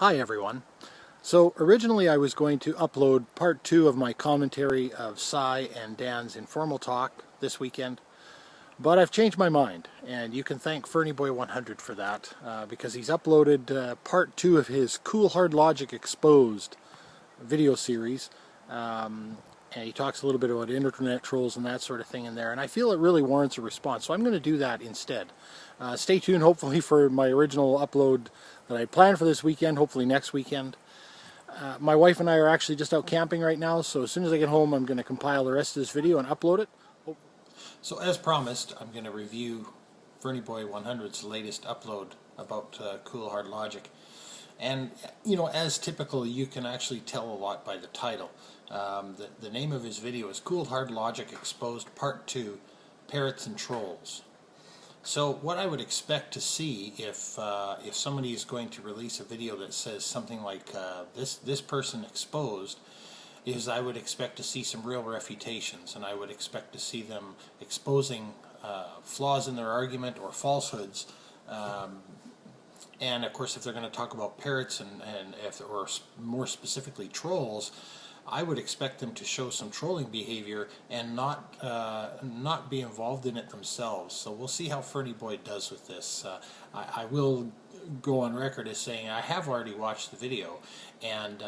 Hi everyone. So originally I was going to upload part 2 of my commentary of Cy and Dan's informal talk this weekend, but I've changed my mind, and you can thank Fernieboy100 for that, because he's uploaded part 2 of his Cool Hard Logic Exposed video series, and he talks a little bit about internet trolls and that sort of thing in there, and I feel it really warrants a response, so I'm going to do that instead. Stay tuned hopefully for my original upload that I planned for this weekend, hopefully next weekend. My wife and I are actually just out camping right now, so as soon as I get home I'm going to compile the rest of this video and upload it. So as promised, I'm going to review Fernieboy100's latest upload about Cool Hard Logic. And, you know, as typical, you can actually tell a lot by the title. The name of his video is Cool Hard Logic Exposed Part 2, Parrots and Trolls. So what I would expect to see if somebody is going to release a video that says something like this person exposed, is I would expect to see some real refutations, and I would expect to see them exposing flaws in their argument or falsehoods. And of course, if they're going to talk about parrots or more specifically trolls, I would expect them to show some trolling behavior and not be involved in it themselves. So we'll see how Fernieboy does with this. I will go on record as saying I have already watched the video, and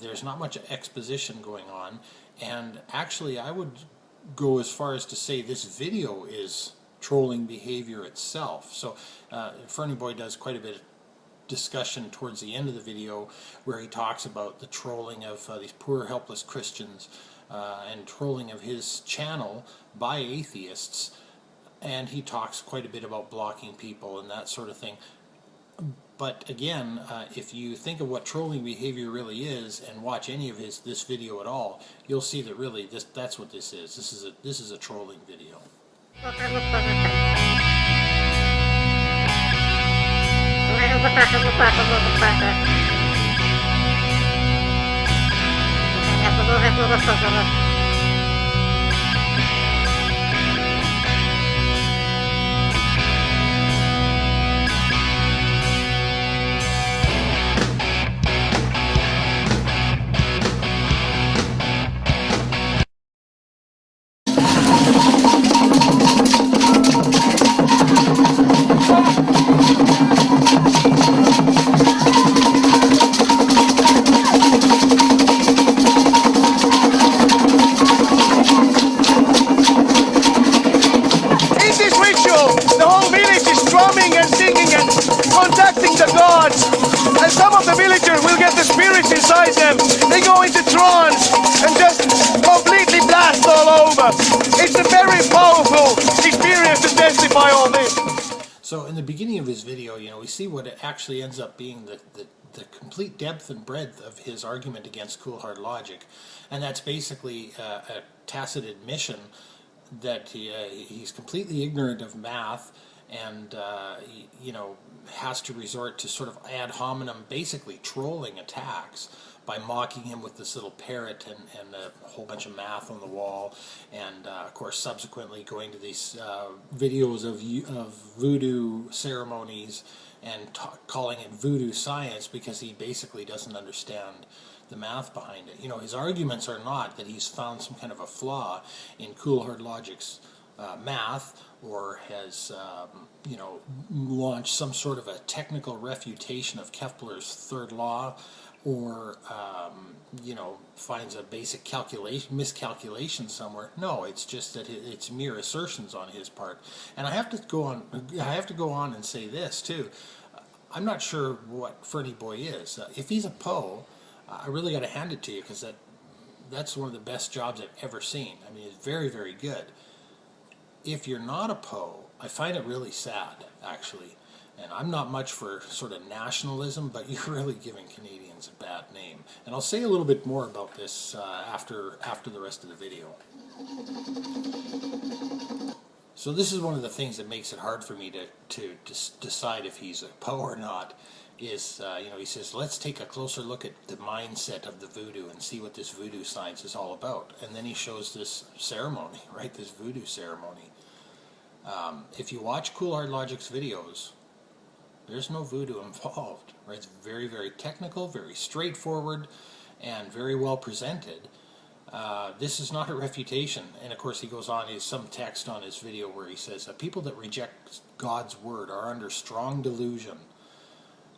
there's not much exposition going on. And actually, I would go as far as to say this video is trolling behavior itself. So Fernieboy does quite a bit of discussion towards the end of the video where he talks about the trolling of these poor helpless Christians and trolling of his channel by atheists, and he talks quite a bit about blocking people and that sort of thing. But again, if you think of what trolling behavior really is and watch any of this video at all, you'll see that really that's what this is. This is a trolling video. The whole village is drumming and singing and contacting the gods, and some of the villagers will get the spirits inside them. They go into trance and just completely blast all over. It's a very powerful experience to testify all this. So in the beginning of his video, you know, we see what it actually ends up being the complete depth and breadth of his argument against Cool Hard Logic, and that's basically a tacit admission that he's completely ignorant of math, and you know, has to resort to sort of ad hominem, basically trolling attacks by mocking him with this little parrot and a whole bunch of math on the wall, and of course subsequently going to these videos of voodoo ceremonies and calling it voodoo science because he basically doesn't understand the math behind it. You know, his arguments are not that he's found some kind of a flaw in Cool Hard Logic's math, or has you know, launched some sort of a technical refutation of Kepler's third law, or you know, finds a basic miscalculation somewhere. No, it's just that it's mere assertions on his part. And I have to go on and say this too. I'm not sure what Fernieboy is. If he's a Poe, I really got to hand it to you, because that's one of the best jobs I've ever seen. I mean, it's very, very good. If you're not a Poe, I find it really sad, actually. And I'm not much for sort of nationalism, but you're really giving Canadians a bad name. And I'll say a little bit more about this after the rest of the video. So this is one of the things that makes it hard for me to decide if he's a Poe or not. Is, you know, he says, let's take a closer look at the mindset of the voodoo and see what this voodoo science is all about. And then he shows this ceremony, right, this voodoo ceremony. If you watch Cool Hard Logic's videos, There's no voodoo involved, right? It's very, very technical, very straightforward, and very well presented. This is not a refutation. And of course he goes on, he has some text on his video where he says, people that reject God's word are under strong delusion.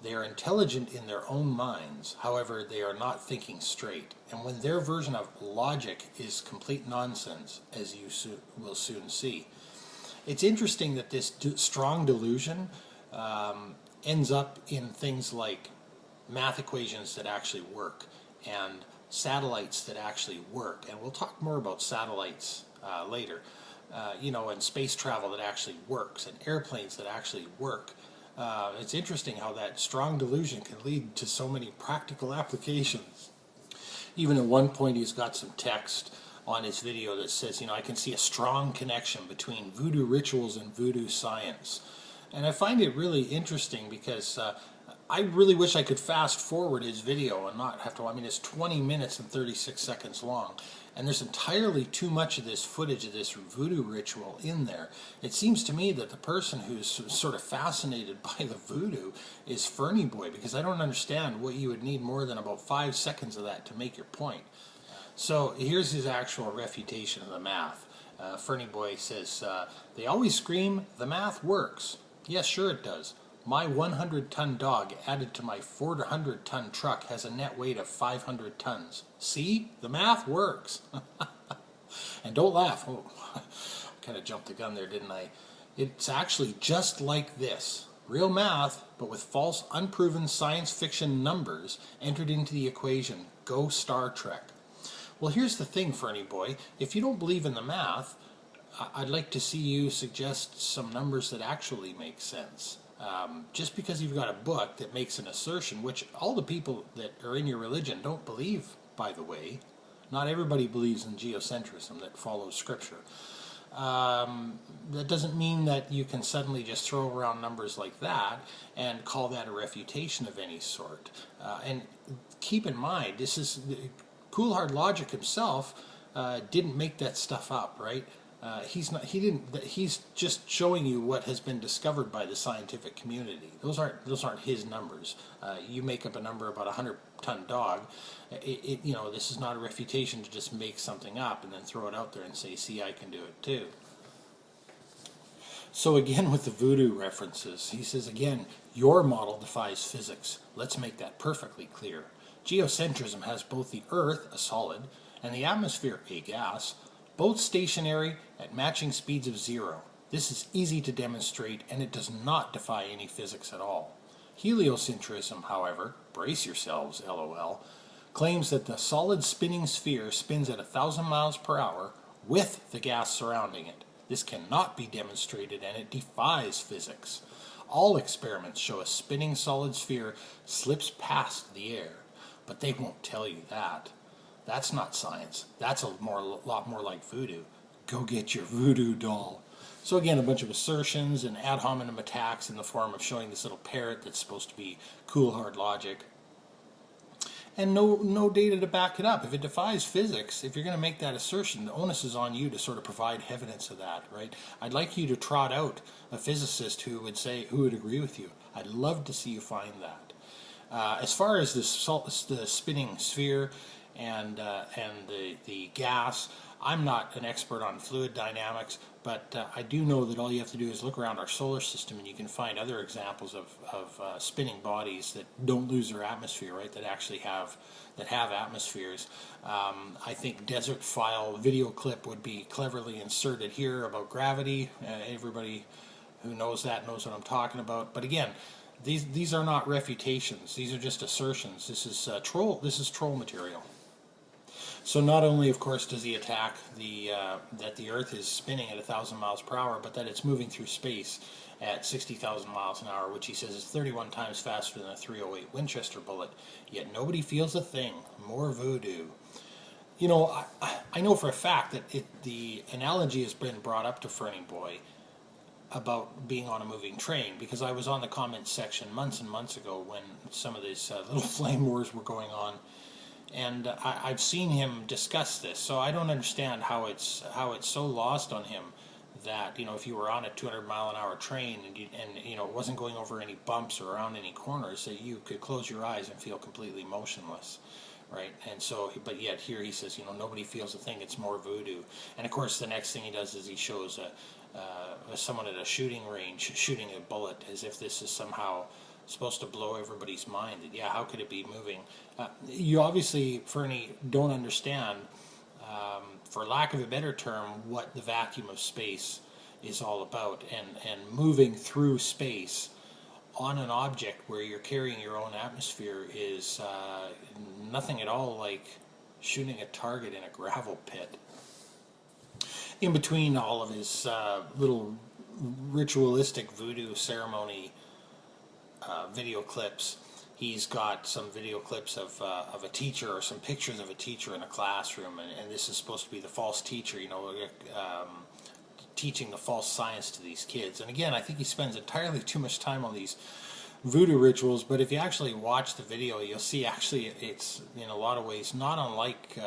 They are intelligent in their own minds, however they are not thinking straight. And when their version of logic is complete nonsense, as you will soon see. It's interesting that this strong delusion ends up in things like math equations that actually work, and satellites that actually work. And we'll talk more about satellites later. And space travel that actually works, and airplanes that actually work. It's interesting how that strong delusion can lead to so many practical applications. Even at one point he's got some text on his video that says, I can see a strong connection between voodoo rituals and voodoo science. And I find it really interesting because I really wish I could fast forward his video and not have to, it's 20 minutes and 36 seconds long. And there's entirely too much of this footage of this voodoo ritual in there. It seems to me that the person who's sort of fascinated by the voodoo is Fernieboy, because I don't understand what you would need more than about 5 seconds of that to make your point. So here's his actual refutation of the math. Fernieboy says, they always scream, the math works. Yes, sure it does. My 100-ton dog added to my 400-ton truck has a net weight of 500 tons. See? The math works. And don't laugh. Oh, I kind of jumped the gun there, didn't I? It's actually just like this. Real math, but with false, unproven science fiction numbers entered into the equation. Go Star Trek. Well, here's the thing, Fernieboy. If you don't believe in the math, I'd like to see you suggest some numbers that actually make sense. Just because you've got a book that makes an assertion, which all the people that are in your religion don't believe, by the way. Not everybody believes in geocentrism that follows Scripture. That doesn't mean that you can suddenly just throw around numbers like that and call that a refutation of any sort. And keep in mind, this is Cool Hard Logic himself didn't make that stuff up, right? He's just showing you what has been discovered by the scientific community. Those aren't his numbers. You make up a number about a 100-ton dog. This is not a refutation to just make something up and then throw it out there and say, see, I can do it too. So again with the voodoo references, he says again, your model defies physics. Let's make that perfectly clear. Geocentrism has both the Earth, a solid, and the atmosphere, a gas, both stationary at matching speeds of 0. This is easy to demonstrate, and it does not defy any physics at all. Heliocentrism, however, brace yourselves, LOL, claims that the solid spinning sphere spins at 1,000 miles per hour with the gas surrounding it. This cannot be demonstrated, and it defies physics. All experiments show a spinning solid sphere slips past the air, but they won't tell you that. That's not science. That's a lot more like voodoo. Go get your voodoo doll. So again, a bunch of assertions and ad hominem attacks in the form of showing this little parrot that's supposed to be Cool Hard Logic. And no data to back it up. If it defies physics, if you're going to make that assertion, the onus is on you to sort of provide evidence of that, right? I'd like you to trot out a physicist who would agree with you. I'd love to see you find that. As far as the spinning sphere and the gas, I'm not an expert on fluid dynamics, but I do know that all you have to do is look around our solar system and you can find other examples of spinning bodies that don't lose their atmosphere, right? That actually have atmospheres. I think Desert File video clip would be cleverly inserted here about gravity. Everybody who knows that knows what I'm talking about. But again, these are not refutations. These are just assertions. This is troll material. So not only, of course, does he attack that the Earth is spinning at 1,000 miles per hour, but that it's moving through space at 60,000 miles an hour, which he says is 31 times faster than a .308 Winchester bullet. Yet nobody feels a thing. More voodoo. You know, I know for a fact that the analogy has been brought up to Fernieboy about being on a moving train, because I was on the comments section months and months ago when some of these little flame wars were going on. And I've seen him discuss this, so I don't understand how it's so lost on him that, if you were on a 200-mile-an-hour train and it wasn't going over any bumps or around any corners, that you could close your eyes and feel completely motionless, right? And so, but yet here he says, nobody feels a thing. It's more voodoo. And of course, the next thing he does is he shows someone at a shooting range shooting a bullet, as if this is somehow supposed to blow everybody's mind. That, yeah, how could it be moving? You obviously, Fernie, don't understand, for lack of a better term, what the vacuum of space is all about, and moving through space on an object where you're carrying your own atmosphere is nothing at all like shooting a target in a gravel pit. In between all of his little ritualistic voodoo ceremony video clips, he's got some video clips of a teacher, or some pictures of a teacher in a classroom, and this is supposed to be the false teacher, teaching the false science to these kids. And again, I think he spends entirely too much time on these voodoo rituals, but if you actually watch the video, you'll see actually it's in a lot of ways not unlike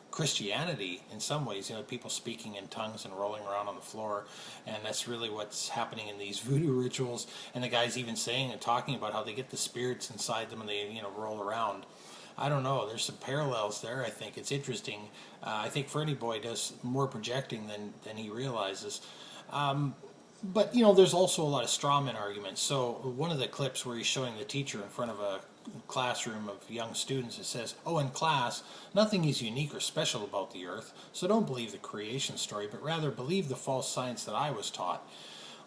Christianity in some ways, people speaking in tongues and rolling around on the floor, and that's really what's happening in these voodoo rituals. And the guy's even saying and talking about how they get the spirits inside them and they roll around. I don't know, there's some parallels there. I think it's interesting. I think Fernieboy does more projecting than he realizes. But there's also a lot of strawman arguments. So one of the clips where he's showing the teacher in front of a classroom of young students, it says, "Oh, in class, nothing is unique or special about the Earth, so don't believe the creation story, but rather believe the false science that I was taught."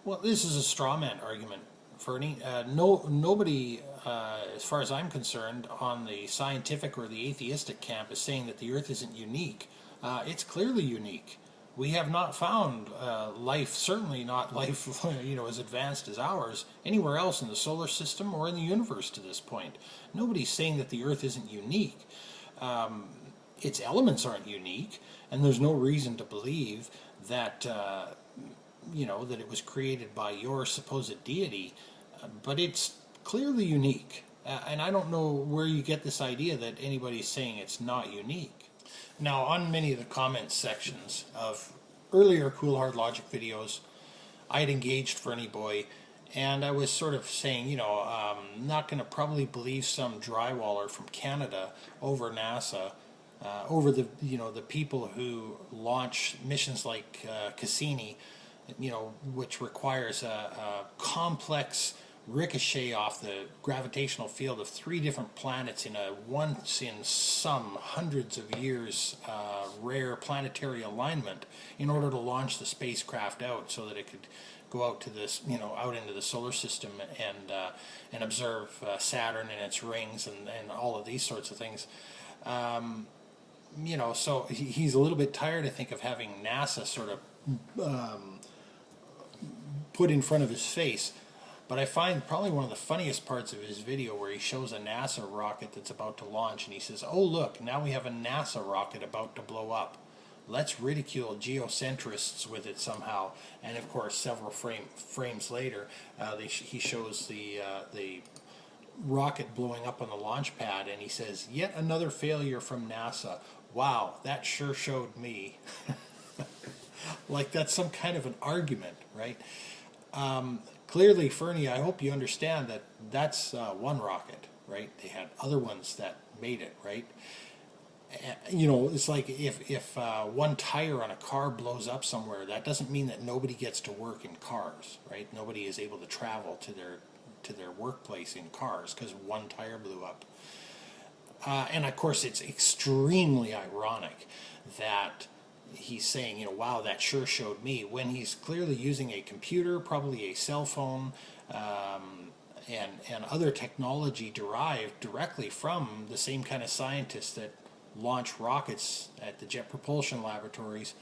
Well, this is a strawman argument, Fernie. Nobody, as far as I'm concerned, on the scientific or the atheistic camp is saying that the Earth isn't unique. It's clearly unique. We have not found life, certainly not life, as advanced as ours, anywhere else in the solar system or in the universe to this point. Nobody's saying that the Earth isn't unique. Its elements aren't unique, and there's no reason to believe that, that it was created by your supposed deity, but it's clearly unique. And I don't know where you get this idea that anybody's saying it's not unique. Now, on many of the comments sections of earlier Cool Hard Logic videos, I had engaged Fernieboy, and I was sort of saying, I'm not going to probably believe some drywaller from Canada over NASA, over the people who launch missions like Cassini, which requires a complex ricochet off the gravitational field of 3 different planets in a once in some hundreds of years rare planetary alignment in order to launch the spacecraft out so that it could go out to this, out into the solar system and observe Saturn and its rings and all of these sorts of things. So he's a little bit tired, I think, of having NASA sort of put in front of his face. But I find probably one of the funniest parts of his video where he shows a NASA rocket that's about to launch, and he says, "Oh look, now we have a NASA rocket about to blow up. Let's ridicule geocentrists with it somehow." And of course, several frames later, he shows the rocket blowing up on the launch pad, and he says, "Yet another failure from NASA. Wow, that sure showed me." Like that's some kind of an argument, right? Clearly, Fernie, I hope you understand that that's one rocket, right? They had other ones that made it, right? It's like if one tire on a car blows up somewhere, that doesn't mean that nobody gets to work in cars, right? Nobody is able to travel to their workplace in cars because one tire blew up. And of course, it's extremely ironic that he's saying, wow, that sure showed me, when he's clearly using a computer, probably a cell phone, and other technology derived directly from the same kind of scientists that launch rockets at the Jet Propulsion Laboratories,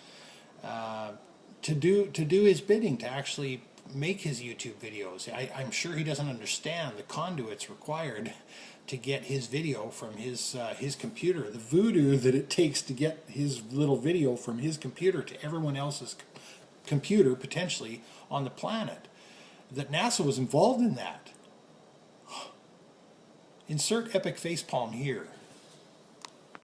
to do his bidding, to actually make his YouTube videos. I'm sure he doesn't understand the conduits required to get his video from his computer, the voodoo that it takes to get his little video from his computer to everyone else's computer, potentially, on the planet. That NASA was involved in that. Insert epic facepalm here.